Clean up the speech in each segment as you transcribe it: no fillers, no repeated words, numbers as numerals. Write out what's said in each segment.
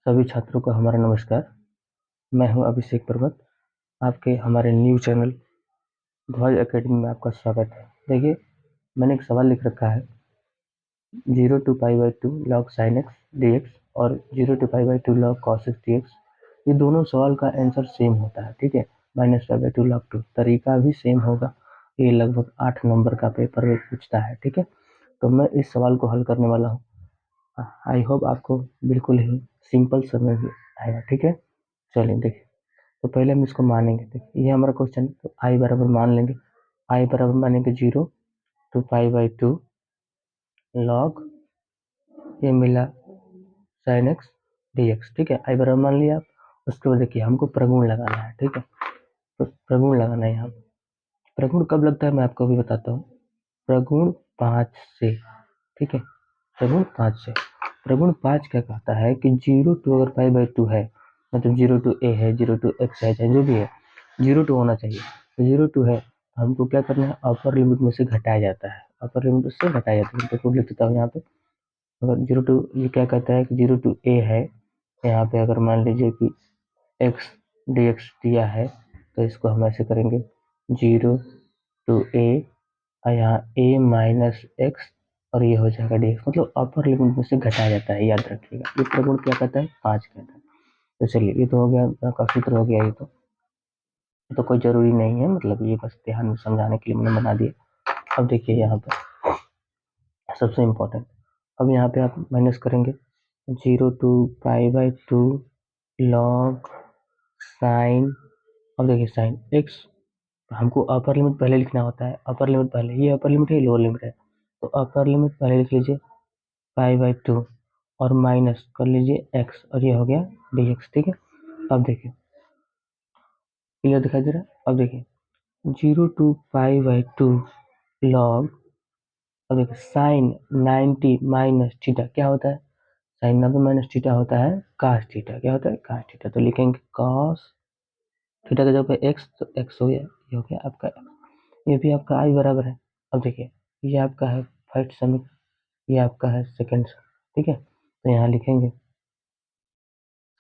सभी छात्रों को हमारा नमस्कार। मैं हूं अभिषेक पर्वत। आपके हमारे न्यू चैनल ध्वज एकेडमी में आपका स्वागत है। देखिए, मैंने एक सवाल लिख रखा है 0 to π/2 log sin x dx और 0 to π/2 log cos x dx। ये दोनों सवाल का आंसर सेम होता है, ठीक है। -π/2 log 2 तरीका भी सेम होगा। ये लगभग 8 नंबर का पेपर में पूछता है, ठीक है। तो मैं इस सवाल को हल करने वाला हूँ। आई होप आपको बिल्कुल ही सिंपल समझ आएगा, ठीक है। चलिए देखिए, तो पहले हम इसको मानेंगे। देखिए, ये हमारा क्वेश्चन है, तो आई बराबर मान लेंगे। आई बराबर मानेंगे 0 to π/2 लॉग, ये मिला साइन एक्स dx, ठीक है। आई बराबर मान लिया आप। उसके बाद देखिए, हमको प्रगुण लगाना है, ठीक है। तो प्रगुण लगाना है यहाँ। प्रगुण कब लगता है मैं आपको भी बताता हूँ। प्रगुण 5 से, ठीक है। प्रगुण 5 से। प्रगुण 5 क्या कहता है कि 0 to अगर π/2 है, मतलब 0 to a है, 0 to x है, चाहे जो भी है, 0 to होना चाहिए। तो 0 to है, हमको क्या करना है, अपर लिमिट में से घटाया जाता है। अपर लिमिट से घटाया जाता है, तो लिख देता हूँ यहाँ पे। अगर 0 to, ये क्या कहता है कि 0 to a है, यहाँ पे अगर मान लीजिए कि x dx दिया है, तो इसको हम ऐसे करेंगे 0 to a और यहाँ a माइनस एक्स और ये हो जाएगा dx, मतलब अपर लिमिट में से घटाया जाता है, याद रखिएगा। ये प्रगुण क्या कहता है, 5 कहता है। तो चलिए, ये तो हो गया का सूत्र हो गया। ये तो कोई जरूरी नहीं है, मतलब ये बस ध्यान में समझाने के लिए मैंने बना दिया। अब देखिए यहाँ पर सबसे इम्पोर्टेंट, अब यहाँ पे आप माइनस करेंगे 0 to π/2 लॉग साइन। अब देखिए साइन एक्स, हमको अपर लिमिट पहले लिखना होता है। अपर लिमिट पहले, ये अपर लिमिट है, लोअर लिमिट है, तो अपर लिमिट पहले लिख लीजिए π/2 और माइनस कर लीजिए x और ये हो गया dx, ठीक है। अब देखिए, क्लियर दिखाई दे रहा है। अब देखिए 0 to π/2 लॉग, अब देखिए साइन 90 माइनस थीटा क्या होता है, साइन 90 माइनस थीटा होता है cos थीटा। क्या होता है, cos थीटा। तो लिखेंगे cos थीटा का जब x, तो x हो गया, ये हो गया आपका x। ये भी आपका i बराबर है। अब देखिए, ये आपका है फर्स्ट समीकरण, ये आपका है सेकंड, ठीक है। तो यहाँ लिखेंगे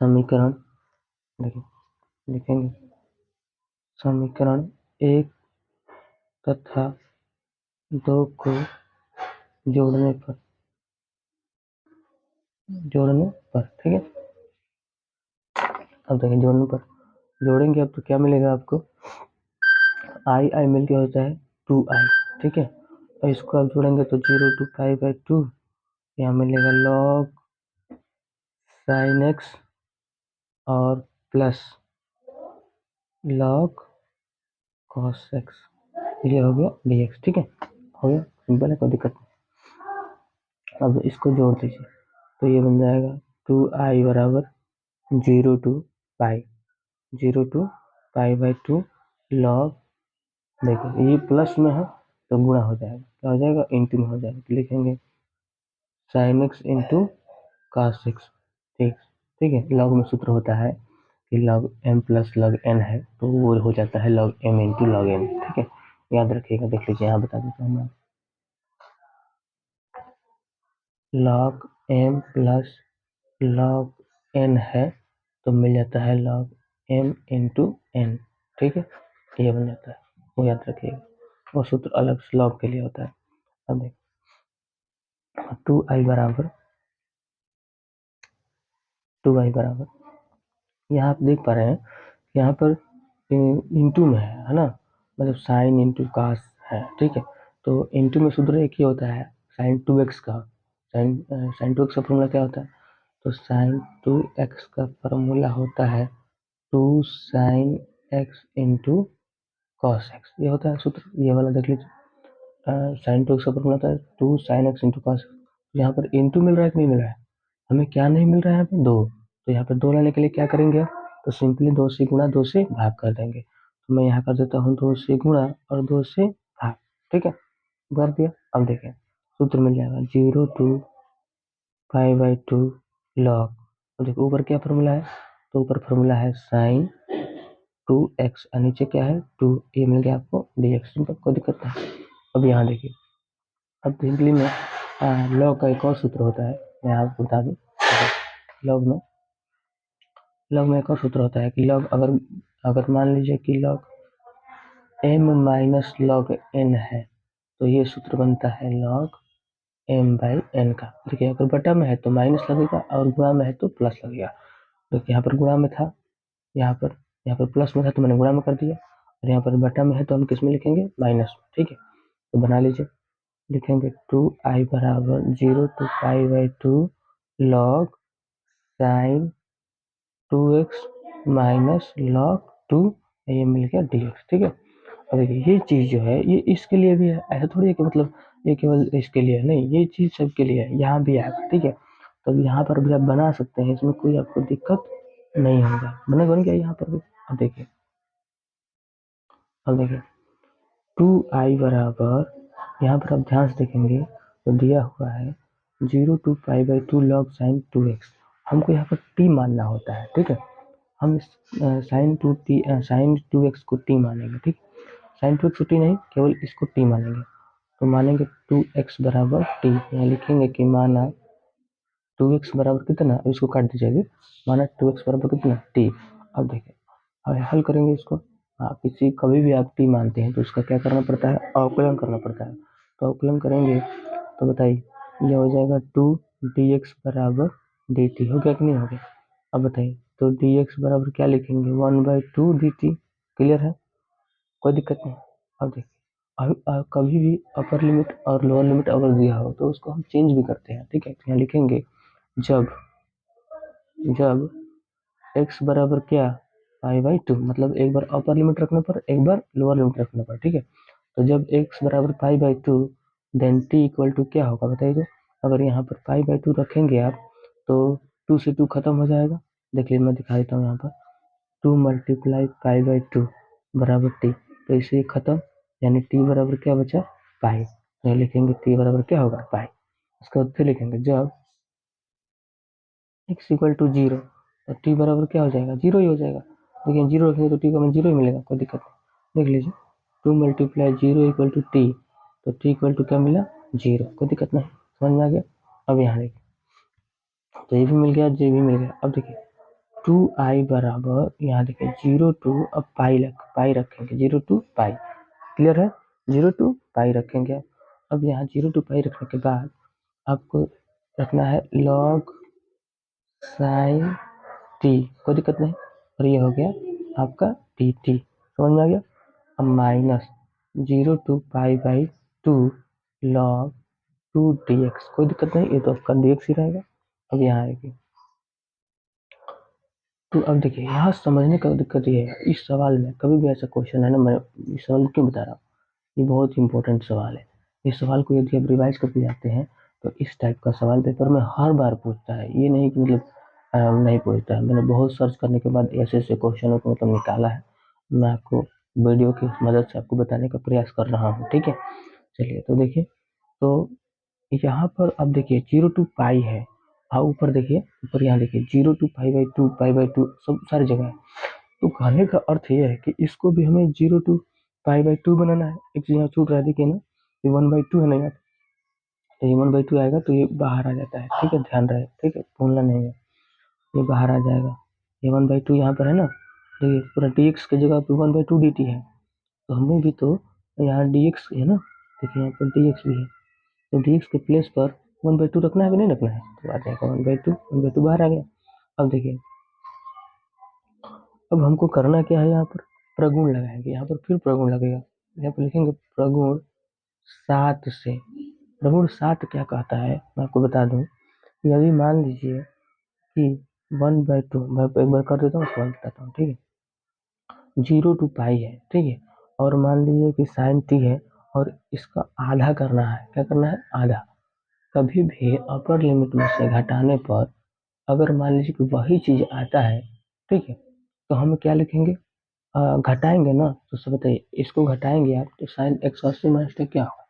समीकरण, देखिए लिखेंगे समीकरण 1 तथा 2 को जोड़ने पर, ठीक है। अब देखिए जोड़ने पर जोड़ेंगे, अब तो क्या मिलेगा आपको, आई मिलके होता है 2i, ठीक है। और इसको आप जोड़ेंगे तो 0 to π/2 यहाँ मिलेगा लॉग साइन एक्स और प्लस लॉग कॉस एक्स, ये हो गया dx, ठीक है। हो गया, सिंपल है, कोई दिक्कत नहीं। अब इसको जोड़ दीजिए, तो ये बन जाएगा 2i बराबर 0 to π, 0 to π/2 लॉग, देखो ये प्लस में है तो गुणा हो जाएगा, क्या हो जाएगा, इंटू में हो जाएगा। तो लिखेंगे sine x into cos x, ठीक, ठीक है। लॉग में सूत्र होता है कि log m plus log n है, तो वो हो जाता है log m into log n, ठीक है। याद रखिएगा, देख लीजिए यहाँ बता देता हूँ मैं, log m plus log n है तो मिल जाता है लॉग m इंटू n, ठीक है। ये बन जाता है, वो याद रखिएगा। वो सूत्र अलग से लॉग के लिए होता है। अब देखिए 2i बराबर, 2i बराबर, यहाँ आप देख पा रहे हैं, यहाँ पर इंटू में है ना, मतलब साइन इंटू कास है, ठीक है। तो इंटू में सूत्र एक ही होता है, साइन 2x का। साइन 2x का फॉर्मूला क्या होता है, तो साइन 2x का फॉर्मूला होता है 2 sine x into cos x, ये होता है सूत्र, ये वाला देख लीजिए। साइन 2x का फॉर्मूला होता है 2 sine x into cos x. यहाँ पर इंटू मिल रहा है कि नहीं मिल रहा है, हमें क्या नहीं मिल रहा है यहाँ पे, 2। तो यहाँ पे 2 लाने के लिए क्या करेंगे, तो सिंपली 2 से गुणा 2 से भाग कर देंगे। तो मैं यहाँ कर देता हूँ 2 से गुणा और 2 से भाग, ठीक है, कर दिया। अब देखें सूत्र मिल जाएगा 0 to π/2 लॉग, अब देखो ऊपर क्या फॉर्मूला है, तो ऊपर फॉर्मूला है साइन 2x और नीचे क्या है 2, ये मिल गया आपको dx, सिंपल, कोई दिक्कत नहीं। अब यहाँ देखिए, अब सिंपली में लॉग का एक और सूत्र होता है, मैं आपको बता दूँ। लॉग में लॉग में एक और सूत्र होता है कि लॉग अगर अगर मान लीजिए कि log m minus log n है तो ये सूत्र बनता है लॉग m बाई n का। देखिए अगर बटा में है तो माइनस लगेगा और गुणा में है तो प्लस लगेगा। देखिए यहाँ पर गुणा में था, यहाँ पर प्लस में था तो मैंने गुणा में कर दिया, और यहाँ पर बटा में है तो हम किस में लिखेंगे, माइनस में। ठीक है, तो बना लीजिए, लिखेंगे 2i बराबर 0 to π/2 log sine 2x minus log 2, ये मिल गया dx। ठीक है, अब देखिए ये चीज जो है ये इसके लिए भी है, ऐसा थोड़ी है कि मतलब ये केवल इसके लिए है, नहीं, ये चीज सबके लिए है, यहाँ भी आएगा। ठीक है, तो यहाँ पर भी आप बना सकते हैं, इसमें कोई आपको दिक्कत नहीं होगा, बन गया यहाँ पर भी। अब देखिए 2i बराबर, यहाँ पर आप ध्यान से देखेंगे तो दिया हुआ है 0 to π/2 लॉग साइन 2x। हमको यहाँ पर t मानना होता है। ठीक है, हम इस साइन 2x को t मानेंगे। ठीक, साइन 2x को t नहीं, केवल इसको t मानेंगे, तो मानेंगे 2x बराबर t। यहाँ लिखेंगे कि माना 2x बराबर कितना, इसको काट दीजिए, माना 2x बराबर कितना, t। अब देखिए, अब हल करेंगे इसको। आप कभी भी आप टी मानते हैं तो उसका क्या करना पड़ता है, अवकलन करना पड़ता है। तो अवकलन करेंगे तो बताइए, ये हो जाएगा 2 dx बराबर dt। हो गया कि नहीं हो गया? अब बताइए, तो dx बराबर क्या लिखेंगे, 1/2 dt। क्लियर है, कोई दिक्कत नहीं। अब देखिए, कभी भी अपर लिमिट और लोअर लिमिट अगर दिया हो तो उसको हम चेंज भी करते हैं। ठीक है, तो यहाँ लिखेंगे जब जब x बराबर क्या, π/2, मतलब एक बार अपर लिमिट रखने पर, एक बार लोअर लिमिट रखने पर। ठीक है, तो जब x बराबर π/2 देन t इक्वल टू क्या होगा बताइए। तो अगर यहाँ पर π/2 रखेंगे आप तो 2 से 2 खत्म हो जाएगा। देख लीजिए, मैं दिखा देता हूँ यहाँ पर 2 मल्टीप्लाई π/2 बराबर t, तो इसे खत्म, यानी t बराबर क्या बचा, पाई। तो लिखेंगे t बराबर क्या होगा, पाई। उसके बाद फिर लिखेंगे जब x इक्वल टू 0, तो t बराबर क्या हो जाएगा, 0 ही हो जाएगा। देखिए 0 रखेंगे तो t का मान 0 ही मिलेगा, कोई दिक्कत नहीं। देख लीजिए, 2 मल्टीप्लाई 0 इक्वल टू टी, तो t इक्वल टू क्या मिला, 0, कोई दिक्कत नहीं, समझ में आ गया। अब यहाँ देखिए, तो ये भी मिल गया, ये भी मिल गया। अब देखिए 2i बराबर, यहाँ देखिए 0 to, अब पाई रखेंगे, 0 to पाई। क्लियर है, 0 to पाई रखेंगे। अब यहाँ 0 to पाई रखने के बाद आपको रखना है लॉग साइन टी, कोई दिक्कत नहीं, और ये हो गया आपका टी टी, समझ में आ गया। अब माइनस 0 to π/2 लॉग 2 dx, कोई दिक्कत नहीं, ये तो आपका dx ही रहेगा। अब यहाँ आएगी, तो अब देखिए यहाँ समझने का दिक्कत ये है, इस सवाल में कभी भी ऐसा क्वेश्चन है ना, मैं इस सवाल क्यों बता रहा हूँ, ये बहुत इंपॉर्टेंट सवाल है। इस सवाल को यदि आप रिवाइज करके जाते हैं तो इस टाइप का सवाल पेपर में हर बार पूछता है, ये नहीं कि मतलब नहीं पूछता है। मैंने बहुत सर्च करने के बाद ऐसे ऐसे क्वेश्चनों को मतलब निकाला है, मैं आपको वीडियो की मदद से आपको बताने का प्रयास कर रहा हूँ। ठीक है, चलिए तो देखिए, तो यहाँ पर अब देखिए 0 to पाई है, हाँ ऊपर देखिए, ऊपर यहाँ देखिए 0 to π/2 सब सारी जगह है। तो कहने का अर्थ ये है कि इसको भी हमें 0 to π/2 बनाना है। एक चीज यहाँ छूट रहा है, देखिए ना, ये 1/2 है ना यार, तो ये 1/2 आएगा तो ये बाहर आ जाता है। ठीक है, ध्यान रहे, ठीक है, भूलना नहीं है, ये बाहर आ जाएगा। ये 1/2 यहाँ पर है ना, देखिए पूरा dx की जगह पे 1/2 dt है, तो हमें भी तो यहाँ dx है ना, देखिए यहाँ पर dx भी है, तो dx के प्लेस पर 1/2 रखना है कि नहीं रखना है, तो आ जाएगा 1/2 बाहर आ गया। अब देखिए, अब हमको करना क्या है, यहाँ पर प्रगुण लगाएंगे, यहाँ पर फिर प्रगुण लगेगा, यहाँ पर लिखेंगे प्रगुण 7 से। प्रगुण 7 क्या कहता है, मैं आपको बता दूं, यदि मान लीजिए कि 1/2, मैं एक बार कर देता हूँ, उसके बाद बताता हूँ। ठीक है, 0 to पाई है, ठीक है, और मान लीजिए कि साइन टी है, और इसका आधा करना है, क्या करना है, आधा। कभी भी अपर लिमिट में से घटाने पर अगर मान लीजिए कि वही चीज आता है, ठीक है, तो हम क्या लिखेंगे, घटाएंगे ना, तो सब बताइए, इसको घटाएंगे आप तो साइन एक्स अस्सी माइनस टेन क्या होगा,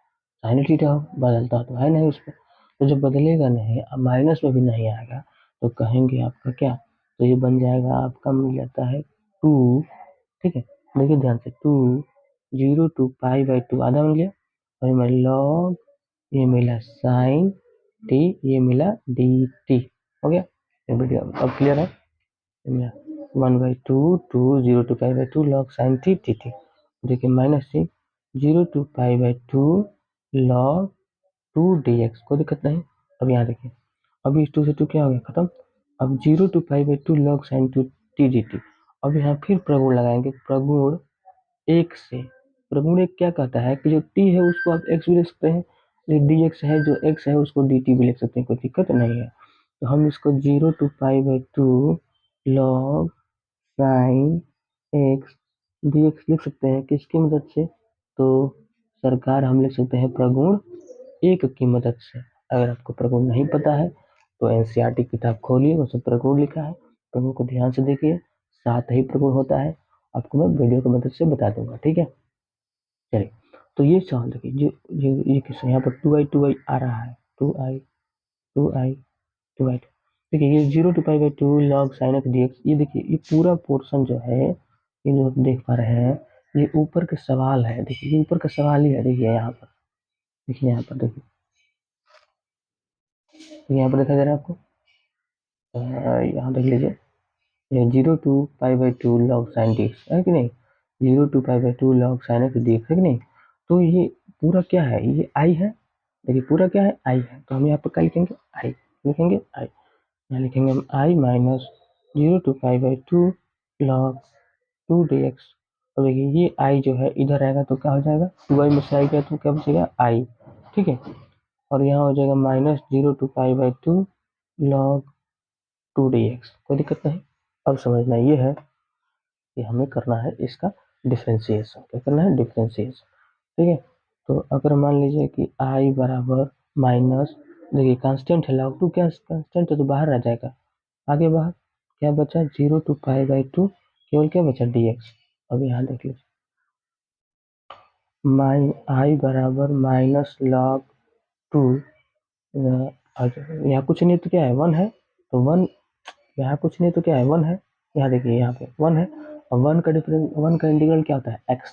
साइन थीटा हो, बदलता तो है नहीं उसमें, तो जब बदलेगा नहीं, अब माइनस में भी नहीं आएगा, तो कहेंगे आपका क्या, तो ये बन जाएगा आपका, मिल जाता है 2। ठीक है, देखिए ध्यान से, 2 0 to π/2 आधा मिल गया, और ये लॉग, ये मिला साइन टी, ये मिला डी टी, हो गया। ये वीडियो अब क्लियर है। 1/2 to 0 to π/2 log sin t dt। देखिए minus c 0 to π/2 log 2 dx, कोई दिक्कत नहीं। अब यहाँ देखिए, अभी इस 2 से 2 क्या हो गया खत्म। अब 0 to π/2 log sin t dt। अब यहाँ फिर प्रगुण लगाएंगे, प्रगुण एक से। प्रगुण एक क्या कहता है कि जो t है उसको आप x भी लिख सकते हैं, जो dx है जो x है उसको dt भी लिख सकते हैं, कोई दिक्कत नहीं है। तो हम इसको 0 to π/2 log sin x dx लिख सकते हैं, किसकी मदद से? तो सरकार हम लिख सकते हैं प्रगुण एक की मदद से। अगर आपको प्रगुण नहीं पता है तो एनसीईआरटी किताब खोलिए, उसमें प्रगुण लिखा है, प्रगुण को ध्यान से देखिए, 7 ही प्रगुण होता है, आपको मैं वीडियो की मदद से बता दूंगा, ठीक है। चलिए, तो ये सवाल देखिए, जो ये किस यहाँ पर 2i आ रहा है, 2i देखिए, ये 0 to π/2 log sin x dx, ये देखिए ये पूरा पोर्शन जो है, ये जो आप देख पा रहे हैं, ये ऊपर का सवाल है। देखिए ये ऊपर का सवाल ही है, देखिए यहाँ पर, देखिए यहाँ पर देखिए, तो यहाँ पर देखा जा रहा है आपको, यहाँ देख लीजिए, ये 0 to π/2 log sin dx है कि नहीं, 0 to π/2 log sin x dx है कि नहीं। तो ये पूरा क्या है, ये i है, देखिए पूरा क्या है, i है। तो हम यहाँ पर क्या लिखेंगे, i लिखेंगे, i यहाँ लिखेंगे हम i minus 0 to π/2 log 2 dx। तो देखिए ये i जो है इधर आएगा तो क्या हो जाएगा, 2i में से आई गया तो क्या बचेगा, i, ठीक है। और यहाँ हो जाएगा माइनस 0 to π/2 log 2 dx, कोई दिक्कत नहीं। अब समझना ये है कि हमें करना है इसका डिफ्रेंशिएशन, क्या करना है, डिफ्रेंशिएशन, ठीक है। तो अगर मान लीजिए कि i बराबर माइनस, देखिए कांस्टेंट है, log 2 क्या कांस्टेंट है तो बाहर आ जाएगा, आगे बाहर क्या बचा, 0 to π/2, केवल क्या बचा, dx। अब यहाँ देख लीजिए, i बराबर माइनस log 2, यहाँ कुछ नहीं तो क्या है, 1 है, तो 1, यहाँ कुछ नहीं तो क्या है, 1 है, यहाँ देखिए यहाँ पे 1 है, और 1 का इंटीग्रल क्या होता है, x,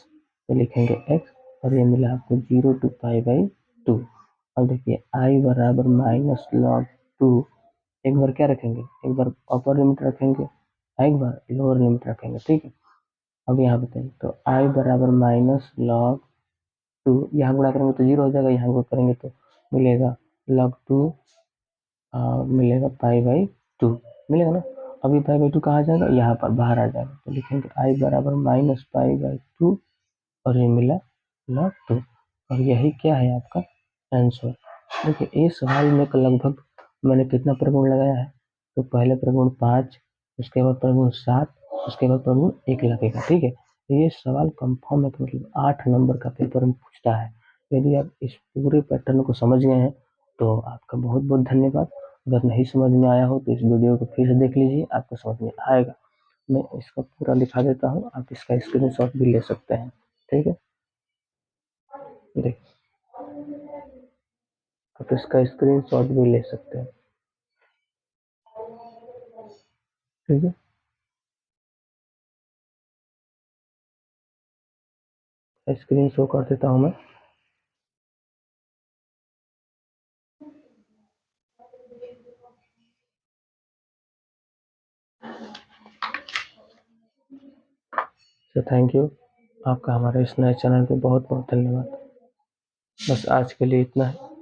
तो लिखेंगे x, और ये मिला आपको 0 to π/2। अब देखिए i बराबर माइनस log 2, एक बार क्या रखेंगे, एक बार अपर लिमिट रखेंगे, एक बार लोअर लिमिट रखेंगे, ठीक है। अब यहाँ बताइए, तो i बराबर माइनस log 2, यहाँ गुणा करेंगे तो 0 हो जाएगा, यहाँ गुणा करेंगे तो मिलेगा log 2, मिलेगा π/2, मिलेगा ना। अभी π/2 कहाँ जाएगा, यहाँ पर बाहर आ जाएगा, तो लिखेंगे i बराबर माइनस π/2, और ये मिला log 2, और यही क्या है आपका आंसर। देखिए इस सवाल में लगभग मैंने कितना प्रगुण लगाया है, तो पहले प्रगुण 5, उसके बाद प्रगुण 7, उसके बाद प्रगुण 1 लगेगा, ठीक है। तो ये सवाल कंफर्म है कि मतलब 8 नंबर का पेपर में पूछता है। यदि आप इस पूरे पैटर्न को समझ गए हैं तो आपका बहुत बहुत धन्यवाद। अगर नहीं समझ में आया हो तो इस वीडियो को फिर से देख लीजिए, आपको समझ में आएगा। मैं इसका पूरा दिखा देता हूँ, आप इसका स्क्रीनशॉट भी ले सकते हैं, ठीक है। देखिए आप इसका स्क्रीनशॉट भी ले सकते हैं, ठीक है। स्क्रीन शो कर देता हूँ मैं। तो थैंक यू, आपका हमारे इस नए चैनल पे बहुत बहुत धन्यवाद। बस आज के लिए इतना है।